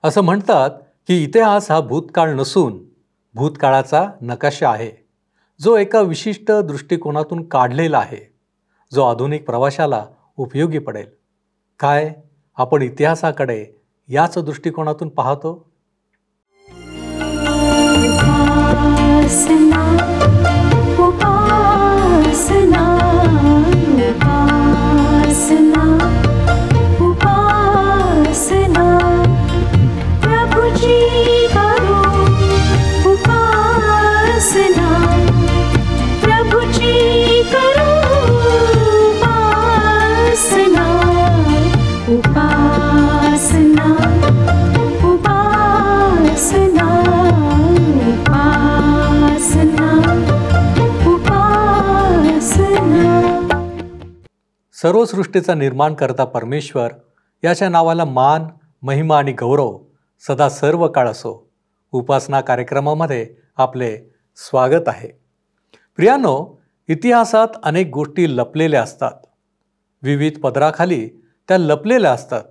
असं म्हणतात की इतिहास हा भूतकाळ नसून भूतकाळाचा नकाशा आहे, जो एका विशिष्ट दृष्टिकोनातून काढलेला आहे, जो आधुनिक प्रवाशाला उपयोगी पडेल. काय आपण इतिहासाकडे याच दृष्टिकोनातून पाहतो? उपासना उपासना उपासना उपासना प्रभुजी करो उपासना प्रभुजी करो उपासना उपासना उपासना सर्व सृष्टीचा निर्माण करता परमेश्वर याच्या नावाला मान, महिमा आणि गौरव सदा सर्व काळ असो. उपासना कार्यक्रमामध्ये आपले स्वागत आहे. प्रियानो, इतिहासात अनेक गोष्टी लपलेल्या असतात. विविध पदराखाली त्या लपलेल्या असतात.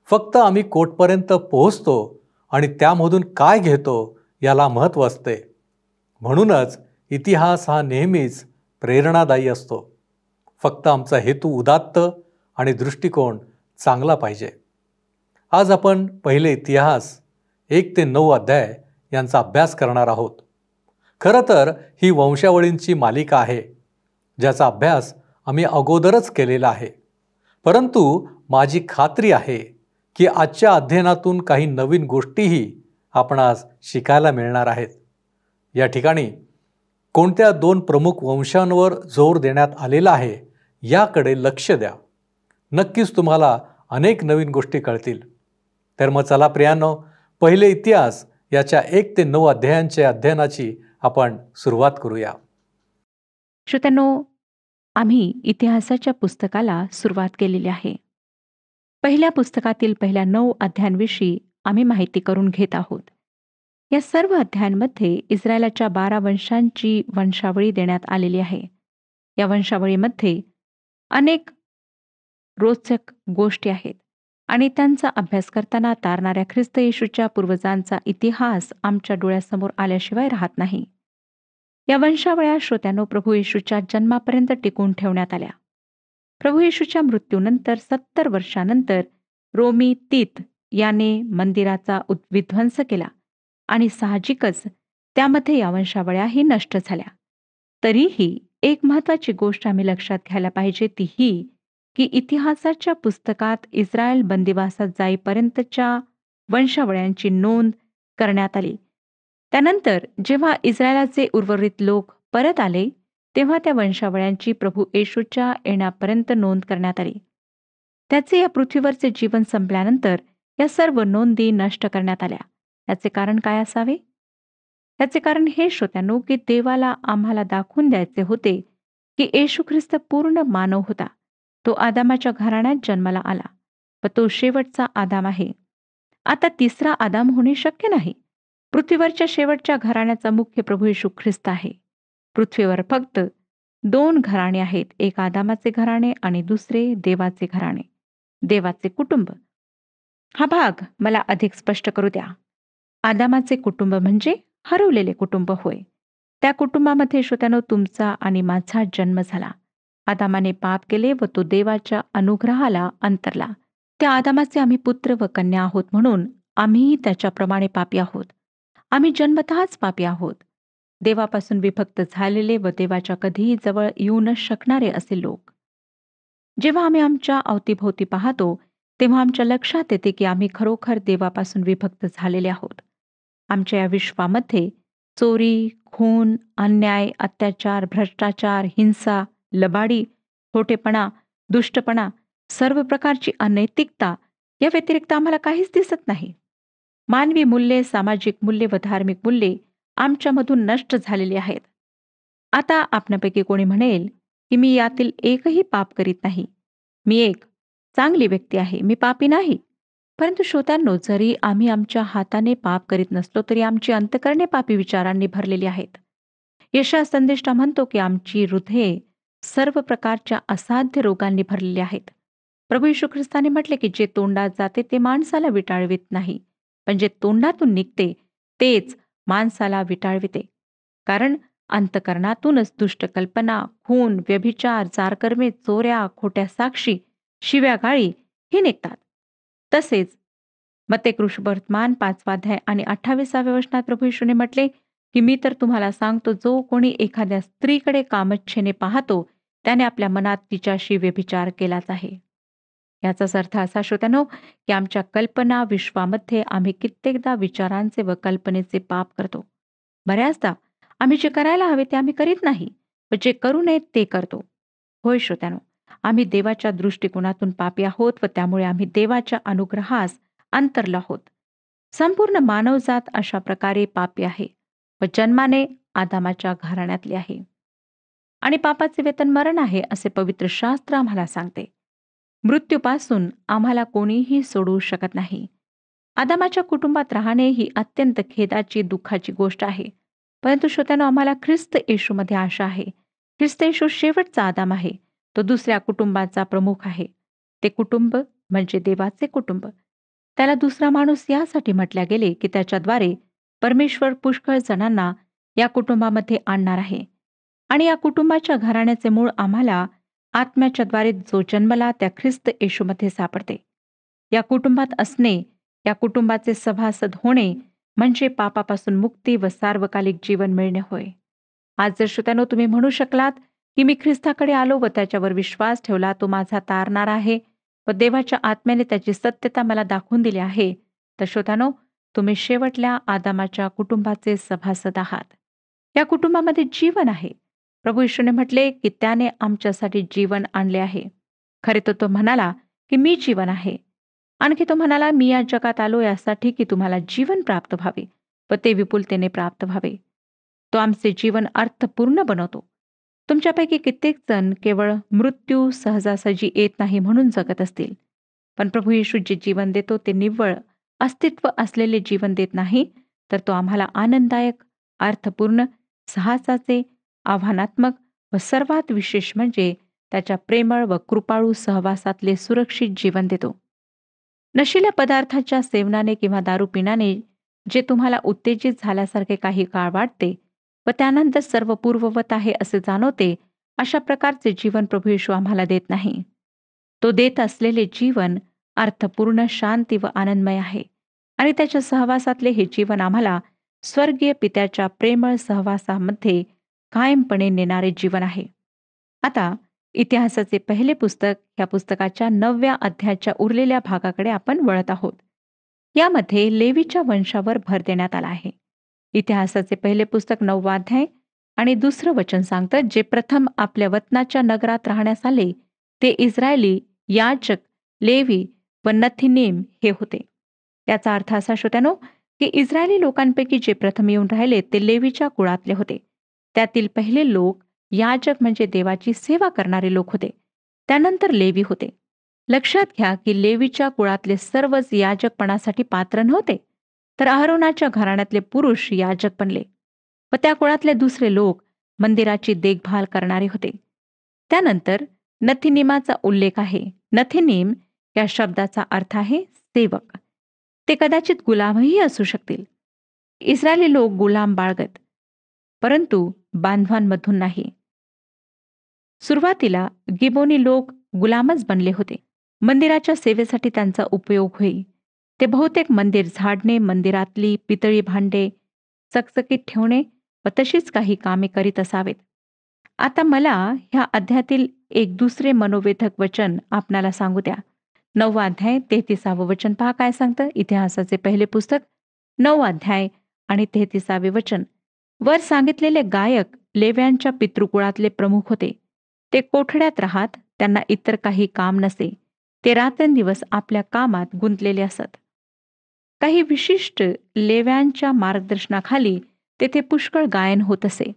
फक्त आम्ही कोठपर्यंत पोहोचतो आणि त्यामधून काय घेतो याला महत्त्व असते. म्हणूनच इतिहास हा नेहमीच प्रेरणादायी असतो. फक्त आमचा हेतू उदात्त आणि दृष्टिकोन चांगला पाहिजे. आज आपण पहिले इतिहास 1 ते 9 अध्याय यांचा अभ्यास करणार आहोत. खरं तर ही वंशावळींची मालिका आहे, ज्याचा अभ्यास आम्ही अगोदरच केलेला आहे. परंतु माझी खात्री आहे की आजच्या अध्ययनातून काही नवीन गोष्टीही आपण आज शिकायला मिळणार आहेत. या ठिकाणी कोणत्या 2 प्रमुख वंशांवर जोर देण्यात आलेला आहे याकडे लक्ष द्या. नक्कीच तुम्हाला अनेक नवीन गोष्टी कळतील. तर मग चला प्रियानो, पहिले इतिहास याच्या 1 ते 9 अध्यायांच्या अध्ययनाची आपण सुरुवात करूया. श्रोत्यांनो, आम्ही इतिहासाच्या पुस्तकाला सुरुवात केलेली आहे. पहिल्या पुस्तकातील पहिल्या 9 अध्यायांविषयी आम्ही माहिती करून घेत आहोत. या सर्व अध्यायांमध्ये इस्रायलाच्या 12 वंशांची वंशावळी देण्यात आलेली आहे. या वंशावळीमध्ये अनेक रोचक गोष्टी आहेत आणि त्यांचा अभ्यास करताना तारणाऱ्या ख्रिस्त येशूच्या पूर्वजांचा इतिहास आमच्या डोळ्यासमोर आल्याशिवाय राहत नाही. या वंशावळ्या श्रोत्यांनो प्रभू येशूच्या जन्मापर्यंत टिकवून ठेवण्यात आल्या. प्रभू येशूच्या मृत्यूनंतर 70 वर्षानंतर रोमी तीत याने मंदिराचा विध्वंस केला आणि साहजिकच त्यामध्ये या वंशावळ्याही नष्ट झाल्या. तरीही एक महत्त्वाची गोष्ट आम्ही लक्षात घ्यायला पाहिजे, ती ही की इतिहासाच्या पुस्तकात इस्रायल बंदिवासात जाईपर्यंतच्या वंशावळ्यांची नोंद करण्यात आली. त्यानंतर जेव्हा इस्रायलाचे उर्वरित लोक परत आले, तेव्हा त्या वंशावळ्यांची प्रभू येशूच्या येण्यापर्यंत नोंद करण्यात आली. त्याचे या पृथ्वीवरचे जीवन संपल्यानंतर या सर्व नोंदी नष्ट करण्यात आल्या. याचे कारण काय असावे? याचे कारण हे श्रोत्यांनो की देवाला आम्हाला दाखवून द्यायचे होते की येशू ख्रिस्त पूर्ण मानव होता. तो आदामाच्या घराण्यात जन्माला आला व तो शेवटचा आदाम आहे. आता तिसरा आदाम होणे शक्य नाही. पृथ्वीवरच्या शेवटच्या घराण्याचा मुख्य प्रभू येशू ख्रिस्त आहे. पृथ्वीवर फक्त 2 घराणे आहेत, एक आदामाचे घराणे आणि दुसरे देवाचे घराणे, देवाचे कुटुंब. हा भाग मला अधिक स्पष्ट करू द्या. आदामाचे कुटुंब म्हणजे हरवलेले कुटुंब होय. त्या कुटुंबामध्ये श्रोत्यानो तुमचा आणि माझा जन्म झाला. आदामाने पाप केले व तो देवाच्या अनुग्रहाला अंतरला. त्या आदामाचे आम्ही पुत्र व कन्या आहोत, म्हणून आम्हीही त्याच्याप्रमाणे पापी आहोत. आम्ही जन्मतःच पापी आहोत. देवापासून विभक्त झालेले व देवाच्या कधीही जवळ येऊ न शकणारे असे लोक. जेव्हा आम्ही आमच्या अवतीभोवती पाहतो तेव्हा आमच्या लक्षात येते की आम्ही खरोखर देवापासून विभक्त झालेले आहोत. आमच्या या विश्वामध्ये चोरी, खून, अन्याय, अत्याचार, भ्रष्टाचार, हिंसा, लबाडी, खोटेपणा, दुष्टपणा, सर्व प्रकारची अनैतिकता या व्यतिरिक्त आम्हाला काहीच दिसत नाही. मानवी मूल्ये, सामाजिक मूल्ये व धार्मिक मूल्ये आमच्यामधून नष्ट झालेली आहेत. आता आपणापैकी कोणी म्हणेल की मी यातील एकही पाप करीत नाही, मी एक चांगली व्यक्ती आहे, मी पापी नाही. परंतु श्रोत्यांनो, जरी आम्ही आमच्या हाताने पाप करीत नसलो तरी आमची अंतःकरणे पापी विचारांनी भरलेली आहेत. यशाया संदेष्टा म्हणतो की आमची हृदये सर्व प्रकारच्या असाध्य रोगांनी भरलेली आहेत. प्रभू येशू ख्रिस्ताने म्हटले की जे तोंडात जाते ते माणसाला विटाळवीत नाही, पण जे तोंडातून निघते तेच माणसाला विटाळविते. कारण अंतकरणातूनच दुष्ट कल्पना, खून, व्यभिचार, चारकर्मे, चोऱ्या, खोट्या साक्षी, शिव्या गाळी हे निघतात. तसेच मत्ते पाचवा अध्याय आणि 28व्या वचनात प्रभू येशूने म्हटले की मी तर तुम्हाला सांगतो, जो कोणी एखाद्या स्त्रीकडे कामच्छेने पाहतो त्याने आपल्या मनात तिच्याशी व्यभिचार केलाच आहे. याचाच अर्थ असा श्रोत्यानो, की आमच्या कल्पना विश्वामध्ये आम्ही कित्येकदा विचारांचे व कल्पनेचे पाप करतो. बऱ्याचदा आम्ही जे करायला हवे ते आम्ही करीत नाही, व जे करू नये ते करतो. होय श्रोत्यानो, आम्ही देवाच्या दृष्टिकोनातून पापी आहोत व त्यामुळे आम्ही देवाच्या अनुग्रहास अंतरलो आहोत. संपूर्ण मानवजात अशा प्रकारे पापी आहे व जन्माने आदामाच्या घराण्यातली आहे. आणि पापाचे वेतन मरण आहे असे पवित्र शास्त्र आम्हाला सांगते. मृत्यूपासून आम्हाला कोणीही सोडवू शकत नाही. आदामाच्या कुटुंबात राहणे ही अत्यंत खेदाची, दुःखाची गोष्ट आहे. परंतु श्रोत्यानो, आम्हाला ख्रिस्त येशूमध्ये आशा आहे. ख्रिस्त येशू शेवटचा आदाम आहे. तो दुसऱ्या कुटुंबाचा प्रमुख आहे. ते कुटुंब म्हणजे देवाचे कुटुंब. त्याला दुसरा माणूस यासाठी म्हटल्या गेले की त्याच्याद्वारे परमेश्वर पुष्कळ जणांना या कुटुंबामध्ये आणणार आहे. आणि या कुटुंबाच्या घराण्याचे मूळ आम्हाला आत्म्याच्याद्वारे जो जन्मला त्या ख्रिस्त येशूमध्ये सापडते. या कुटुंबात असणे, या कुटुंबाचे सभासद होणे म्हणजे पापापासून मुक्ती व सार्वकालिक जीवन मिळणे होय. आज जर श्रोत्यानो तुम्ही म्हणू शकलात की मी ख्रिस्ताकडे आलो व त्याच्यावर विश्वास ठेवला, तो माझा तारणार आहे व देवाच्या आत्म्याने त्याची सत्यता मला दाखवून दिली आहे, तर श्रोत्यानो, तुम्ही शेवटल्या आदामाच्या कुटुंबाचे सभासद आहात. या कुटुंबामध्ये जीवन आहे. प्रभू येशूने म्हटले की त्याने आमच्यासाठी जीवन आणले आहे. खरे तर तो म्हणाला की मी जीवन आहे. आणखी तो म्हणाला, मी या जगात आलो यासाठी की तुम्हाला जीवन प्राप्त व्हावे व ते विपुलतेने प्राप्त व्हावे. तो आमचे जीवन अर्थपूर्ण बनवतो. तुमच्यापैकी कित्येक जण केवळ मृत्यू सहजासहजी येत नाही म्हणून जगत असतील. पण प्रभू येशू जे जीवन देतो ते निव्वळ अस्तित्व असलेले जीवन देत नाही, तर तो आम्हाला आनंददायक, अर्थपूर्ण, साहसाचे, आव्हानात्मक व सर्वात विशेष म्हणजे त्याच्या प्रेमळ व कृपाळू सहवासातले सुरक्षित जीवन देतो. नशिल्या पदार्थाच्या सेवनाने किंवा दारू पिण्याने जे तुम्हाला उत्तेजित झाल्यासारखे काही काळ वाटते व त्यानंतर सर्व पूर्ववत आहे असे जाणवते, अशा प्रकारचे जीवन प्रभू येशू आम्हाला देत नाही. तो देत असलेले जीवन अर्थपूर्ण, शांती व आनंदमय आहे आणि त्याच्या सहवासातले हे जीवन आम्हाला स्वर्गीय पित्याच्या प्रेमळ सहवासामध्ये कायमपणे नेणारे जीवन आहे. आता इतिहासाचे पहिले पुस्तक या पुस्तकाच्या 9व्या अध्यायाच्या उरलेल्या भागाकडे आपण वळत आहोत. यामध्ये लेवीच्या वंशावर भर देण्यात आला आहे. इतिहासाचे पहिले पुस्तक 9वा अध्याय आणि 2रं वचन सांगतं, जे प्रथम आपल्या वतनाच्या नगरात राहण्यास आले ते इस्रायली, याजक, लेवी व नथिनेम हे होते. याचा अर्थ असा श्रोत्यानो, की इस्रायली लोकांपैकी जे प्रथम येऊन राहिले ते लेवीच्या कुळातले होते. त्यातील पहिले लोक याजक म्हणजे देवाची सेवा करणारे लोक होते. त्यानंतर लेवी होते. लक्षात घ्या की लेवीच्या कुळातले सर्वच याजकपणासाठी पात्र नव्हते, तर अहरोनाच्या घराण्यातले पुरुष याजक बनले व त्या कुळातले दुसरे लोक मंदिराची देखभाल करणारे होते. त्यानंतर नथिनिमाचा उल्लेख आहे. नथिनीम या शब्दाचा अर्थ आहे सेवक. ते कदाचित गुलामही असू शकतील. इस्रायली लोक गुलाम बाळगत, परंतु बांधवांमधून नाही. सुरुवातीला गिबोनी लोक गुलामच बनले होते. मंदिराच्या सेवेसाठी त्यांचा उपयोग होई. ते बहुतेक मंदिर झाडणे, मंदिरातली पितळी भांडे चकचकीत ठेवणे व तशीच काही कामे करीत असावेत. आता मला ह्या अध्यायातील एक दुसरे मनोवेधक वचन आपणाला सांगू द्या. 9वा अध्याय 33वे वचन पहा काय सांगतं. इतिहासाचे पहिले पुस्तक 9वा अध्याय आणि 33वे वचन. वर सांगितलेले गायक लेव्यांच्या पितृकुळातले प्रमुख होते. ते कोठड्यात राहत, त्यांना इतर काही काम नसे. ते रात्रंदिवस आपल्या कामात गुंतलेले असत. काही विशिष्ट लेव्यांच्या मार्गदर्शनाखाली तेथे पुष्कळ गायन होत असे.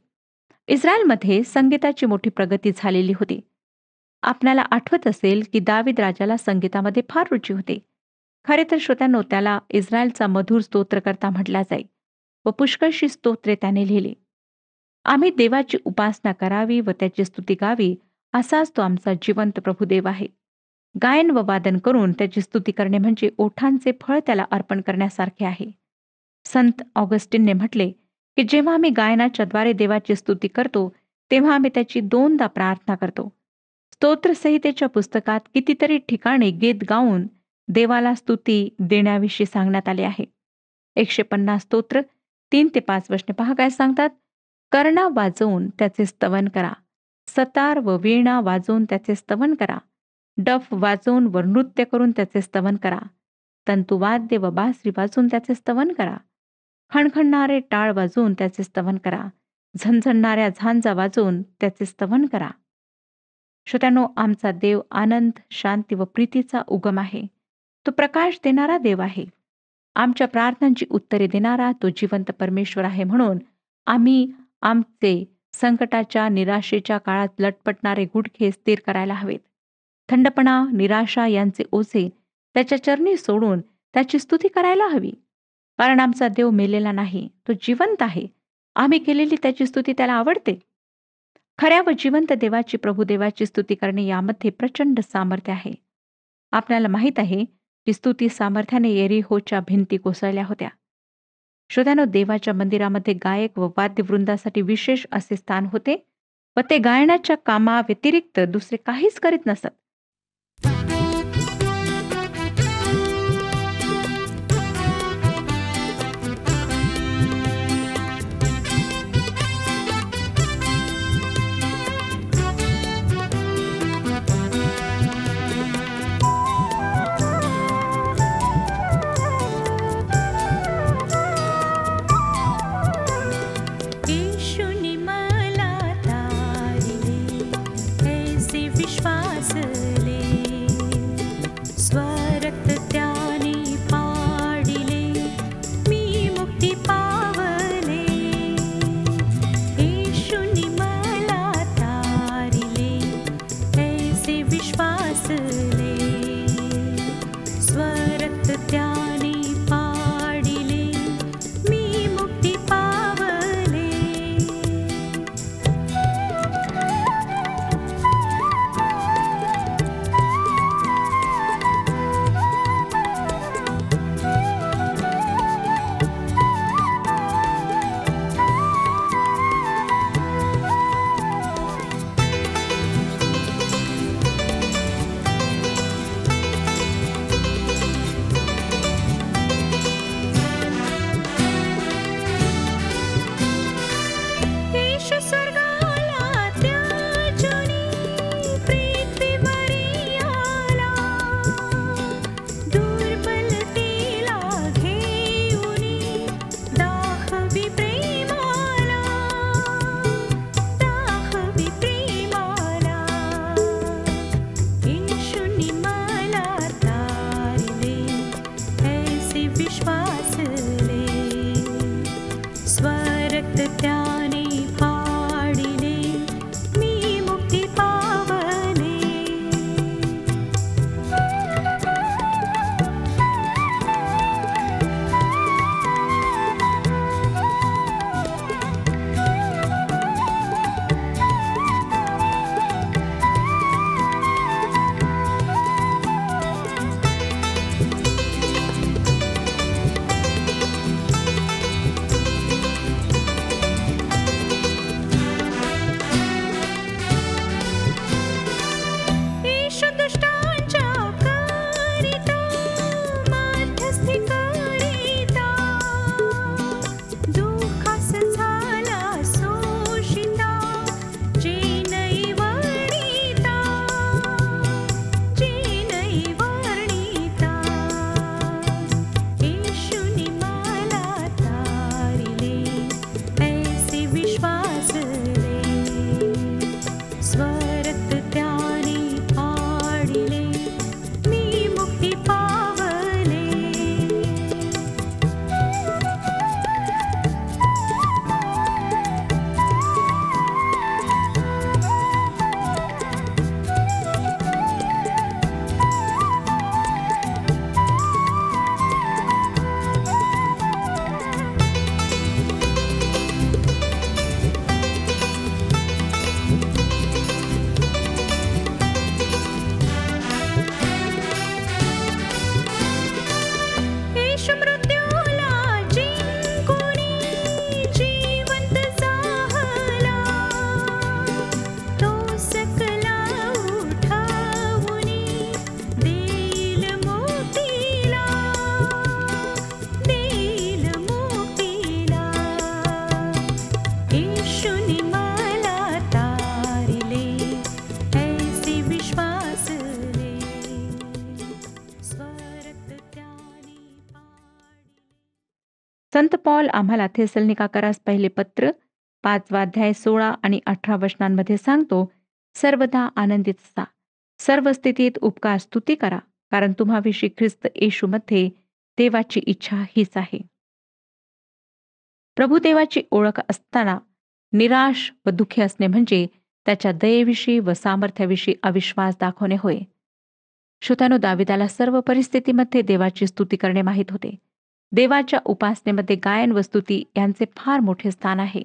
इस्रायलमध्ये संगीताची मोठी प्रगती झालेली होती. आपल्याला आठवत असेल की दावीद राजाला संगीतामध्ये फार रुची होती. खरे तर श्रोत्यांनो, त्याला इस्रायलचा मधुर स्तोत्रकर्ता म्हटला जाई व पुष्कळशी स्तोत्रे त्याने लिहिली. आम्ही देवाची उपासना करावी व त्याची स्तुती गावी, असाच तो आमचा जिवंत प्रभुदेव आहे. गायन व वादन करून त्याची स्तुती करणे म्हणजे ओठांचे फळ त्याला अर्पण करण्यासारखे आहे. संत ऑगस्टिनने म्हटले की जेव्हा आम्ही गायनाच्याद्वारे देवाची स्तुती करतो तेव्हा आम्ही त्याची दोनदा प्रार्थना करतो. स्तोत्रसंहितेच्या पुस्तकात कितीतरी ठिकाणी गीत गाऊन देवाला स्तुती देण्याविषयी सांगण्यात आले आहे. 150 स्तोत्र 3 ते 5 वचने पहा काय सांगतात. कर्णा वाजवून त्याचे स्तवन करा, सतार व वीणा वाजवून त्याचे स्तवन करा, डफ वाजवून व नृत्य करून त्याचे स्तवन करा, तंतुवाद्य व बासरी वाजवून त्याचे स्तवन करा, खणखणणारे टाळ वाजवून त्याचे स्तवन करा, झणझणणाऱ्या झांजा वाजवून त्याचे स्तवन करा. श्रोत्यांनो, आमचा देव आनंद, शांती व प्रीतीचा उगम आहे. तो प्रकाश देणारा देव आहे. आमच्या प्रार्थनांची उत्तरे देणारा तो जिवंत परमेश्वर आहे. म्हणून आम्ही आमचे संकटाच्या, निराशेच्या काळात लटपटणारे गुडघे स्थिर करायला हवेत. थंडपणा, निराशा यांचे ओझे त्याच्या चरणी सोडून त्याची स्तुती करायला हवी. कारण आमचा देव मेलेला नाही, तो जिवंत आहे. आम्ही केलेली त्याची स्तुती त्याला आवडते. खऱ्या व जिवंत देवाची, प्रभुदेवाची स्तुती करणे यामध्ये प्रचंड सामर्थ्य आहे. आपल्याला माहीत आहे की स्तुती सामर्थ्याने येरिहोच्या भिंती कोसळल्या होत्या. श्रोत्यानो, देवाच्या मंदिरामध्ये गायक व वाद्यवृंदासाठी विशेष असे स्थान होते व ते गायनाच्या कामा व्यतिरिक्त दुसरे काहीच करीत नसत. येशूनी मला तारिले, ऐसे विश्वासले, स्वरक्त त्याने पाडिले, मी मुक्ती पावले. येशूनी मला तारिले, ऐसे विश्वासले, स्वरक्त त्याने पाडिले, मी मुक्ती पावले. येशू स्वर्गाला त्याजनी, पृथ्वीवरी आला, दुर्बलतेला घेऊनी, दाखवी प्रेमाला, दाखवी प्रेमाला. येशूनी मला तारिले, ऐसे विश्वासले, स्वरक्त त्याने पाडिले, मी मुक्ती पावले. संत पॉल आम्हाला थेसलनिकाकरास पहिले पत्र 5वा अध्याय 16 आणि 18 वचनांमध्ये सांगतो, सर्वदा आनंदित असा, सर्व स्थितीत उपकार स्तुती करा, कारण तुम्हाविषयी ख्रिस्त येशूमध्ये देवाची इच्छा हीच आहे. प्रभुदेवाची ओळख असताना निराश व दुःखी असणे म्हणजे त्याच्या दयेविषयी व सामर्थ्याविषयी अविश्वास दाखवणे होय. श्रोत्यानो, दाविदाला सर्व परिस्थितीमध्ये देवाची स्तुती करणे माहीत होते. देवाच्या उपासनेमध्ये गायन व स्तुती यांचे फार मोठे स्थान आहे.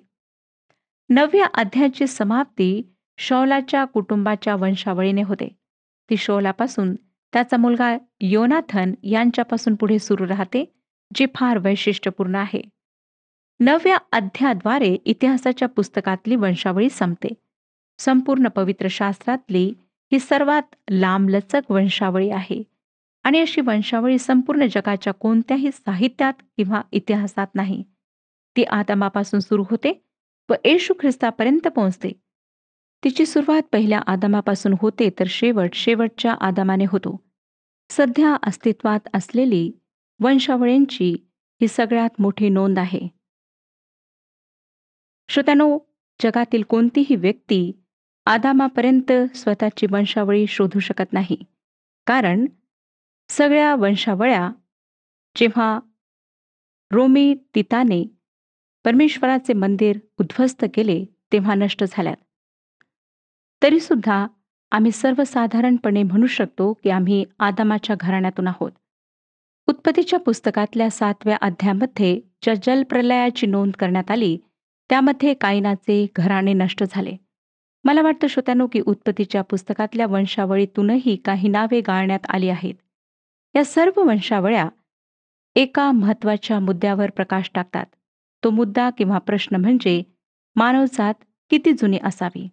9व्या अध्यायाची समाप्ती शौलाच्या कुटुंबाच्या वंशावळीने होते. ती शौलापासून त्याचा मुलगा योनाथन यांच्यापासून पुढे सुरू राहते, जे फार वैशिष्ट्यपूर्ण आहे. 9व्या अध्यायाद्वारे इतिहासाच्या पुस्तकातली वंशावळी संपते. संपूर्ण पवित्र शास्त्रातली ही सर्वात लांबलचक वंशावळी आहे आणि अशी वंशावळी संपूर्ण जगाच्या कोणत्याही साहित्यात किंवा इतिहासात नाही. ती आदमापासून सुरू होते व येशू ख्रिस्तापर्यंत पोहोचते. तिची सुरुवात पहिल्या आदमापासून होते तर शेवट शेवटच्या आदमाने होतो. सध्या अस्तित्वात असलेली वंशावळींची ही सगळ्यात मोठी नोंद आहे. श्रोत्यानो, जगातील कोणतीही व्यक्ती आदामापर्यंत स्वतःची वंशावळी शोधू शकत नाही, कारण सगळ्या वंशावळ्या जेव्हा रोमी तिताने परमेश्वराचे मंदिर उद्ध्वस्त केले तेव्हा नष्ट झाल्यात. तरीसुद्धा आम्ही सर्वसाधारणपणे म्हणू शकतो की आम्ही आदामाच्या घराण्यातून आहोत. उत्पत्तीच्या पुस्तकातल्या 7व्या अध्यायामध्ये ज्या जलप्रलयाची नोंद करण्यात आली त्यामध्ये कायनाचे घराणे नष्ट झाले. मला वाटतं श्रोत्यानो की उत्पत्तीच्या पुस्तकातल्या वंशावळीतूनही काही नावे गाळण्यात आली आहेत. या सर्व वंशावळ्या एका महत्त्वाच्या मुद्द्यावर प्रकाश टाकतात. तो मुद्दा किंवा प्रश्न म्हणजे मानवजात किती जुनी असावी.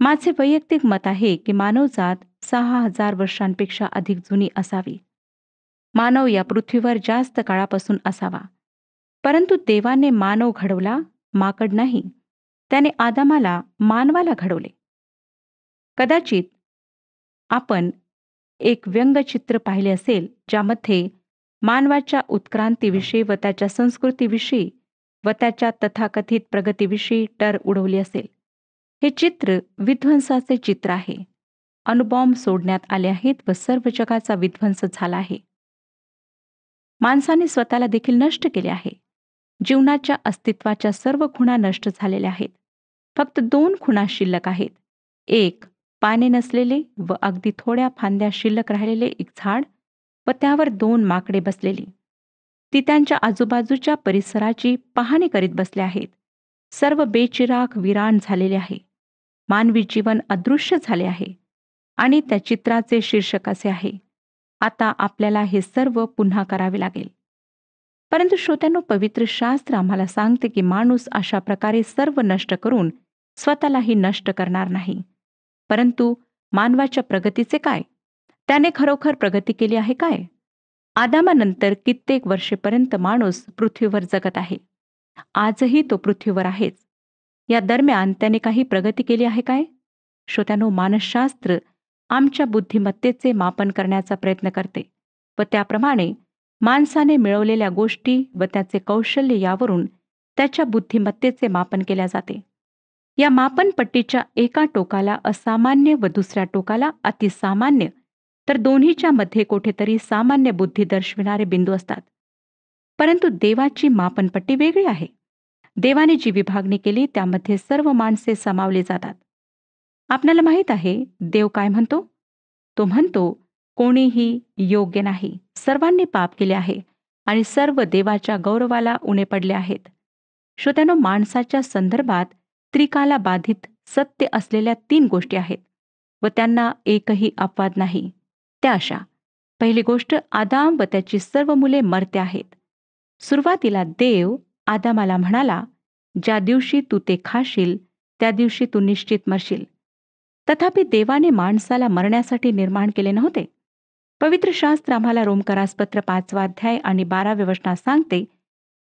माझे वैयक्तिक मत आहे की मानवजात 6000 वर्षांपेक्षा अधिक जुनी असावी. मानव या पृथ्वीवर जास्त काळापासून असावा. परंतु देवाने मानव घडवला, माकड नाही. त्याने आदामाला मानवाला घडवले. कदाचित आपण एक व्यंगचित्र पाहिले असेल ज्यामध्ये मानवाच्या उत्क्रांतीविषयी व त्याच्या संस्कृतीविषयी व त्याच्या तथाकथित प्रगतीविषयी टर उडवली असेल. हे चित्र विध्वंसाचे चित्र आहे. अणुबॉम्ब सोडण्यात आले आहेत व सर्व जगाचा विध्वंस झाला आहे. माणसाने स्वतःला देखील नष्ट केले आहे. जीवनाच्या अस्तित्वाच्या सर्व खुणा नष्ट झालेल्या आहेत. फक्त 2 खुणा शिल्लक आहेत. एक पाने नसलेले व अगदी थोड्या फांद्या शिल्लक राहिलेले एक झाड व त्यावर 2 माकडे बसलेली. ती त्यांच्या आजूबाजूच्या परिसराची पाहणी करीत बसले आहेत. सर्व बेचिराग विरान झालेले आहे. मानवी जीवन अदृश्य झाले आहे आणि त्या चित्राचे शीर्षक असे आहे, आता आपल्याला हे सर्व पुन्हा करावे लागेल. परंतु श्रोत्यांनो, पवित्र शास्त्र आम्हाला सांगते की माणूस अशा प्रकारे सर्व नष्ट करून स्वतःलाही नष्ट करणार नाही. परंतु मानवाच्या प्रगतीचे काय? त्याने खरोखर प्रगती केली आहे काय? आदामानंतर कित्येक वर्षेपर्यंत माणूस पृथ्वीवर जगत आहे. आजही तो पृथ्वीवर आहेच. या दरम्यान त्याने काही प्रगती केली आहे काय? श्रोत्यांनो, मानसशास्त्र आमच्या बुद्धिमत्तेचे मापन करण्याचा प्रयत्न करते व त्याप्रमाणे माणसाने मिळवलेल्या गोष्टी व त्याचे कौशल्य यावरून त्याच्या बुद्धिमत्तेचे मापन केल्या जाते. या मापनपट्टीच्या एका टोकाला असामान्य व दुसऱ्या टोकाला अतिसामान्य, तर दोन्हीच्या मध्ये कुठेतरी सामान्य बुद्धी दर्शविणारे बिंदू असतात. परंतु देवाची मापनपट्टी वेगळी आहे. देवाने जी विभागणी केली त्यामध्ये सर्व माणसे सामावली जातात. आपल्याला माहीत आहे देव काय म्हणतो? तो म्हणतो, कोणीही योग्य नाही, सर्वांनी पाप केले आहे आणि सर्व देवाच्या गौरवाला उणे पडले आहेत. श्रोत्यानो, माणसाच्या संदर्भात त्रिकाला बाधित सत्य असलेल्या 3 गोष्टी आहेत व त्यांना एकही अपवाद नाही. त्या अशा: पहिली गोष्ट, आदाम व त्याची सर्व मुले मर्त्य आहेत. सुरुवातीला देव आदामाला म्हणाला, ज्या दिवशी तू ते खाशील त्या दिवशी तू निश्चित मरशील. तथापि देवाने माणसाला मरण्यासाठी निर्माण केले नव्हते. पवित्र शास्त्र आम्हाला रोमकरास पत्र 5वा अध्याय आणि 12व्या वचनात सांगते,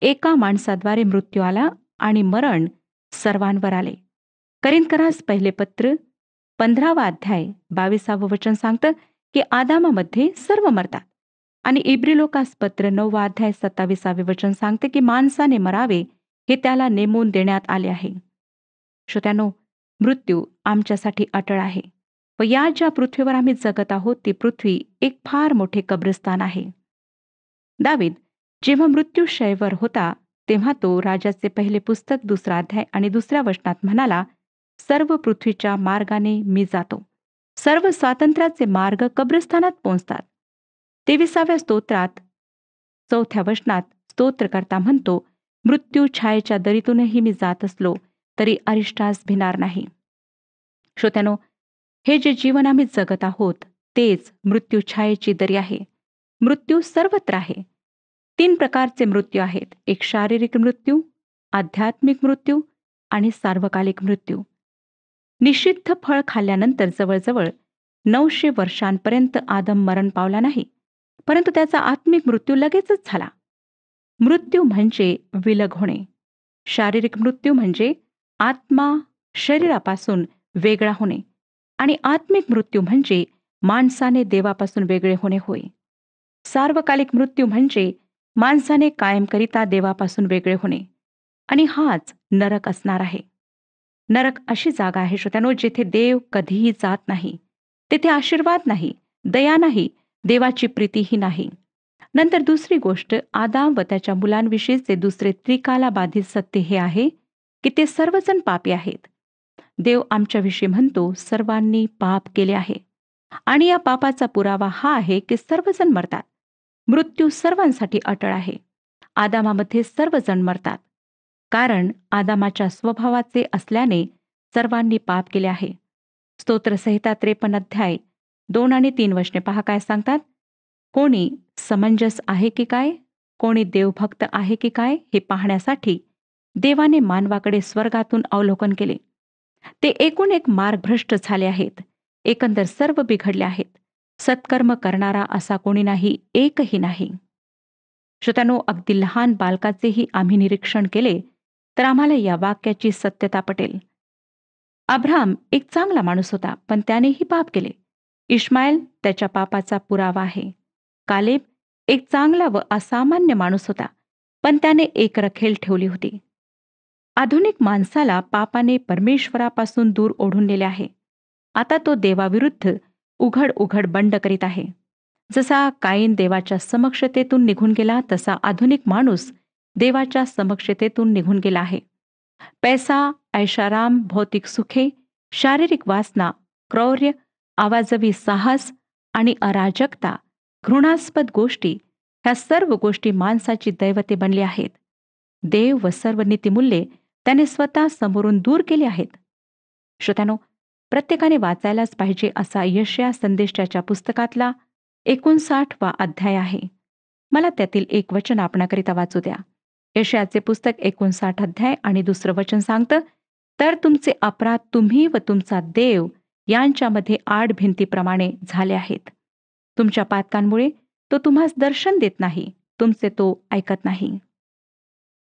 एका माणसाद्वारे मृत्यू आला आणि मरण सर्वांवर आले. करिंथकरास पहिले पत्र 15वा अध्याय 22वे वचन सांगतं की आदामामध्ये सर्व मरतात. आणि इब्रिलोकास पत्र 9 अध्याय 27 वचन सांगते की माणसाने मरावे हे त्याला नेमून देण्यात आले आहे. श्रोत्यानो, मृत्यू आमच्यासाठी अटळ आहे व या ज्या पृथ्वीवर आम्ही जगत आहोत ती पृथ्वी एक फार मोठे कब्रस्तान आहे. दावीद जेव्हा मृत्यूशय्येवर होता तेव्हा तो राजाचे पहिले पुस्तक 2 अध्याय आणि 2 वचनात म्हणाला, सर्व पृथ्वीच्या मार्गाने मी जातो. सर्व स्वातंत्र्याचे मार्ग कब्रस्थानात पोहोचतात. 23व्या स्तोत्रात 4थ्या वचनात स्तोत्रकर्ता म्हणतो, मृत्यू छायेच्या दरीतूनही मी जात असलो तरी अरिष्टास भिणार नाही. श्रोत्यानो, हे जे जीवन आम्ही जगत आहोत तेच मृत्यू छायेची दरी आहे. मृत्यू सर्वत्र आहे. 3 प्रकारचे मृत्यू आहेत. एक शारीरिक मृत्यू, आध्यात्मिक मृत्यू आणि सार्वकालिक मृत्यू. निषिद्ध फळ खाल्ल्यानंतर जवळजवळ 900 वर्षांपर्यंत आदम मरण पावला नाही, परंतु त्याचा आत्मिक मृत्यू लगेचच झाला. मृत्यू म्हणजे विलग होणे. शारीरिक मृत्यू म्हणजे आत्मा शरीरापासून वेगळा होणे आणि आत्मिक मृत्यू म्हणजे माणसाने देवापासून वेगळे होणे होय. सार्वकालिक मृत्यू म्हणजे माणसाने कायमकरिता देवापासून वेगळे होणे आणि हाच नरक असणार आहे. नरक अशी जागा आहे श्रोत्यानो, जिथे देव कधीही जात नाही. तेथे आशीर्वाद नाही, दया नाही, देवाची प्रीतीही नाही. नंतर दुसरी गोष्ट, आदाम व त्याच्या मुलांविषयीचे दुसरे त्रिकालाबाधित सत्य हे आहे की ते सर्वजण पापी आहेत. देव आमच्याविषयी म्हणतो, सर्वांनी पाप केले आहे आणि या पापाचा पुरावा हा आहे की सर्वजण मरतात. मृत्यू सर्वांसाठी अटळ आहे. आदामामध्ये सर्वजण मरतात, कारण आदामाच्या स्वभावाचे असल्याने सर्वांनी पाप केले आहे. स्तोत्रसंहिता 53 अध्याय 2 आणि 3 वचने पहा काय सांगतात. कोणी समंजस आहे की काय, कोणी देवभक्त आहे की काय, हे पाहण्यासाठी देवाने मानवाकडे स्वर्गातून अवलोकन केले. ते एकूण एक मार्गभ्रष्ट झाले आहेत. एकंदर सर्व बिघडले आहेत. सत्कर्म करणारा असा कोणी नाही, एकही नाही. श्रोत्यानो, अगदी लहान बालकाचेही आम्ही निरीक्षण केले तर आम्हाला या वाक्याची सत्यता पटेल. अब्राम एक चांगला माणूस होता, पण त्यानेही पाप केले. इश्माईल त्याच्या पापाचा पुरावा आहे. कालेब एक चांगला व असामान्य माणूस होता, पण त्याने एक रखेल ठेवली होती. आधुनिक माणसाला पापाने परमेश्वरापासून दूर ओढून नेले आहे. आता तो देवाविरुद्ध उघड उघड बंड करीत आहे. जसा काईन देवाच्या समक्षतेतून निघून गेला, तसा आधुनिक माणूस देवाच्या समक्षतेतून निघून गेला आहे. पैसा, ऐशाराम, भौतिक सुखे, शारीरिक वासना, क्रौर्य, आवाजवी साहस आणि अराजकता, घृणास्पद गोष्टी, ह्या सर्व गोष्टी माणसाची दैवते बनली आहेत. देव व सर्व नीतिमूल्ये त्याने स्वतः समोरून दूर केली आहेत. श्रोत्यानो, प्रत्येकाने वाचायलाच पाहिजे असा यशया संदेशाच्या पुस्तकातला 59वा अध्याय आहे. मला त्यातील एक वचन आपणाकरिता वाचू द्या. यशयाचे पुस्तक 59 अध्याय आणि 2 वचन सांगतं, तर तुमचे अपराध तुम्ही व तुमचा देव यांच्यामध्ये आड भिंतीप्रमाणे झाले आहेत. तुमच्या पातकांमुळे तो तुम्हास दर्शन देत नाही, तुमचे तो ऐकत नाही.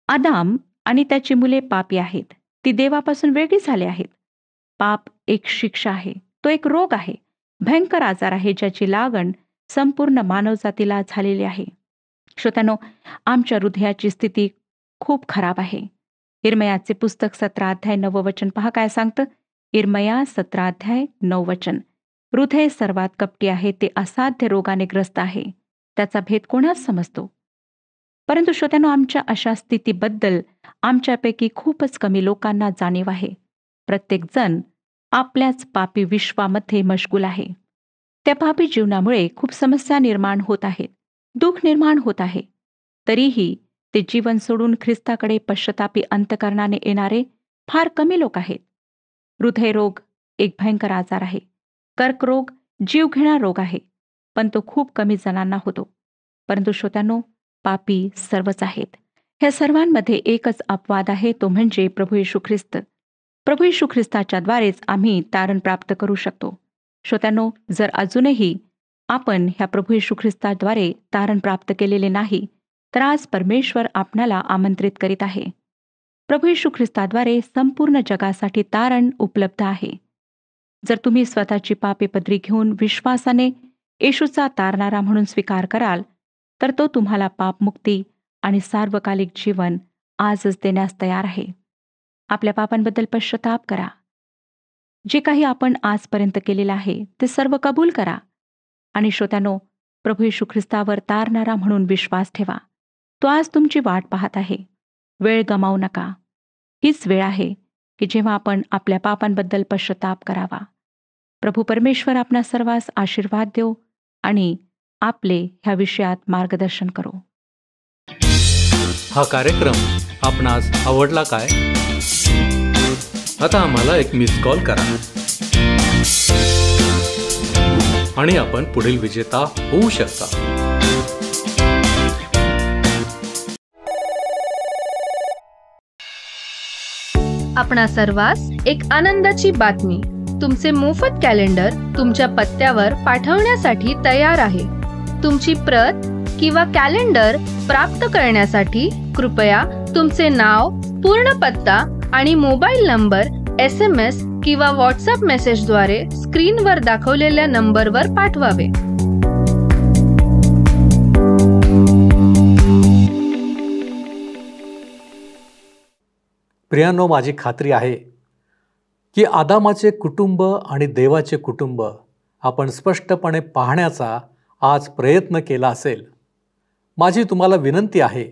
आदाम आणि त्याची मुले पापी आहेत. ती देवापासून वेगळी झाली आहेत. पाप एक शिक्षा आहे, तो एक रोग आहे, भयंकर आजार आहे, ज्याची लागण संपूर्ण मानवजातीला झालेली आहे. श्रोत्यानो, आमच्या हृदयाची स्थिती खूप खराब आहे. इर्मयाचे पुस्तक 17 अध्याय 9 वचन पहा काय सांगतं. इर्मया 17 अध्याय 9 वचन. हृदय सर्वात कपटी आहे, ते असाध्य रोगाने ग्रस्त आहे, त्याचा भेद कोणास समजतो. परंतु श्रोत्यानो, आमच्या अशा स्थितीबद्दल आमच्यापैकी खूपच कमी लोकांना जाणीव आहे. प्रत्येक जण आपल्याच पापी विश्वामध्ये मशगूल आहे. त्या पापी जीवनामुळे खूप समस्या निर्माण होत आहेत, दुःख निर्माण होत आहे. तरीही ते जीवन सोडून ख्रिस्ताकडे पश्चातापी अंतःकरणाने येणारे फार कमी लोक आहेत. हृदयरोग एक भयंकर आजार आहे. कर्करोग जीवघेणा रोग आहे, पण तो खूप कमी जणांना होतो. परंतु श्रोत्यांनो, पापी सर्वच आहेत. ह्या सर्वांमध्ये एकच अपवाद आहे, तो म्हणजे प्रभू येशू ख्रिस्त. प्रभू येशू ख्रिस्ताच्या द्वारेच आम्ही तारण प्राप्त करू शकतो. श्रोत्यांनो, जर अजूनही आपण ह्या प्रभू येशू ख्रिस्ताद्वारे तारण प्राप्त केलेले नाही, तर आज परमेश्वर आपणाला आमंत्रित करीत आहे. प्रभू येशू ख्रिस्ताद्वारे संपूर्ण जगासाठी तारण उपलब्ध आहे. जर तुम्ही स्वतःची पापे पदरी घेऊन विश्वासाने येशूचा तारणारा म्हणून स्वीकार कराल, तर तो तुम्हाला पापमुक्ती आणि सार्वकालिक जीवन आजच देण्यास तयार आहे. आपल्या पापांबद्दल पश्चाताप करा. जे काही आपण आजपर्यंत केलेलं आहे ते सर्व कबूल करा आणि श्रोत्यानो, प्रभू येशू ख्रिस्तावर तारणारा म्हणून विश्वास ठेवा. तो आज तुमची वाट पाहत आहे. वेळ गमावू नका. हीच वेळ आहे की जेव्हा आपण आपल्या पापांबद्दल पश्चाताप करावा. प्रभू परमेश्वर आपणा सर्वांस आशीर्वाद देव आणि आपले ह्या विषयात मार्गदर्शन करो. हा कार्यक्रम आपणास आवडला काय? आता आम्हाला एक मिस कॉल करा आणि आपण पुढील विजेता होऊ शकता. आपणा सर्वांस एक आनंदाची बातमी. तुमचे मोफत कॅलेंडर तुमच्या पत्त्यावर पाठवण्यासाठी तयार आहे. तुमची प्रत किंवा कॅलेंडर प्राप्त करण्यासाठी कृपया तुमचे नाव, पूर्ण पत्ता आणि मोबाईल नंबर SMS किंवा व्हॉट्सअप मेसेजद्वारे स्क्रीनवर दाखवलेल्या नंबरवर पाठवावे. प्रियांनो, माझी खात्री आहे की आदामाचे कुटुंब आणि देवाचे कुटुंब आपण स्पष्टपणे पाहण्याचा आज प्रयत्न केला असेल. माझी तुम्हाला विनंती आहे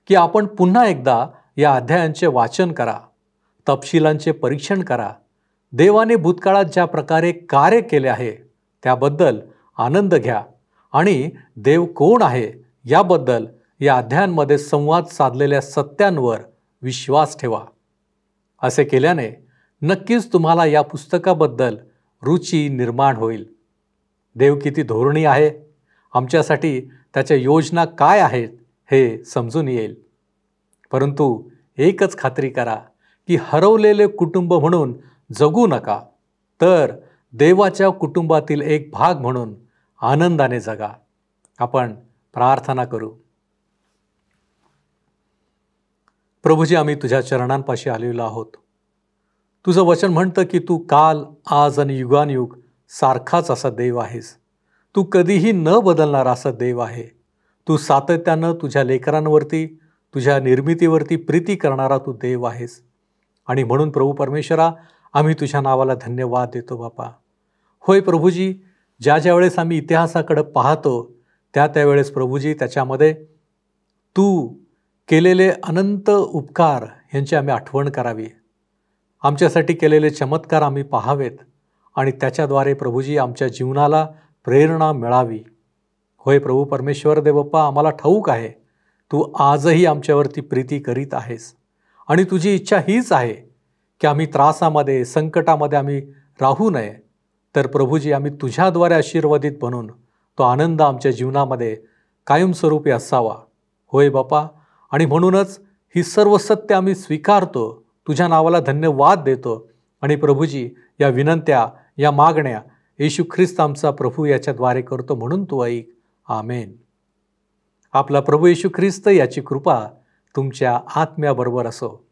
की आपण पुन्हा एकदा या अध्यायांचे वाचन करा, तपशिलांचे परीक्षण करा. देवाने भूतकाळात ज्या प्रकारे कार्य केले आहे त्याबद्दल आनंद घ्या आणि देव कोण आहे याबद्दल या अध्यायांमध्ये संवाद साधलेल्या सत्यांवर विश्वास ठेवा. असे केल्याने नक्कीच तुम्हाला या पुस्तकाबद्दल रुची निर्माण होईल. देव किती धोरणी आहे, आमच्यासाठी त्याच्या योजना काय आहेत हे समजून येईल. परंतु एकच खात्री करा की हरवलेले कुटुंब म्हणून जगू नका, तर देवाच्या कुटुंबातील एक भाग म्हणून आनंदाने जगा. आपण प्रार्थना करू. प्रभूजी, आम्ही तुझ्या चरणांपाशी आलेलो आहोत. तुझं वचन म्हणतं की तू काल, आज आणि युगानयुग सारखाच असा देव आहेस. तू कधीही न बदलणारा असा देव आहे. तू सातत्यानं तुझ्या लेकरांवरती, तुझ्या निर्मितीवरती प्रीती करणारा तू देव आहेस. आणि म्हणून प्रभू परमेश्वरा, आम्ही तुझ्या नावाला धन्यवाद देतो बापा. होय प्रभूजी, ज्या वेळेस आम्ही इतिहासाकडे पाहतो त्यावेळेस प्रभूजी त्याच्यामध्ये तू केलेले अनंत उपकार यांची आम्ही आठवण करावी. आमच्यासाठी केलेले चमत्कार आम्ही पाहावेत आणि त्याच्याद्वारे प्रभूजी आमच्या जीवनाला प्रेरणा मिळावी. होय प्रभू परमेश्वर देवप्पा, आम्हाला ठाऊक आहे तू आजही आमच्यावरती प्रीती करीत आहेस आणि तुझी इच्छा हीच आहे की आम्ही त्रासामध्ये, संकटामध्ये आम्ही राहू नये, तर प्रभूजी आम्ही तुझ्याद्वारे आशीर्वादित बनून तो आनंद आमच्या जीवनामध्ये कायमस्वरूपी असावा. होय बापा, आणि म्हणूनच ही सर्व सत्य आम्ही स्वीकारतो, तुझ्या नावाला धन्यवाद देतो आणि प्रभूजी या विनंत्या, या मागण्या येशू ख्रिस्त आमचा प्रभू याच्याद्वारे करतो, म्हणून तू ऐक. आमेन. आपला प्रभू येशू ख्रिस्त याची कृपा तुमच्या आत्म्याबरोबर असो.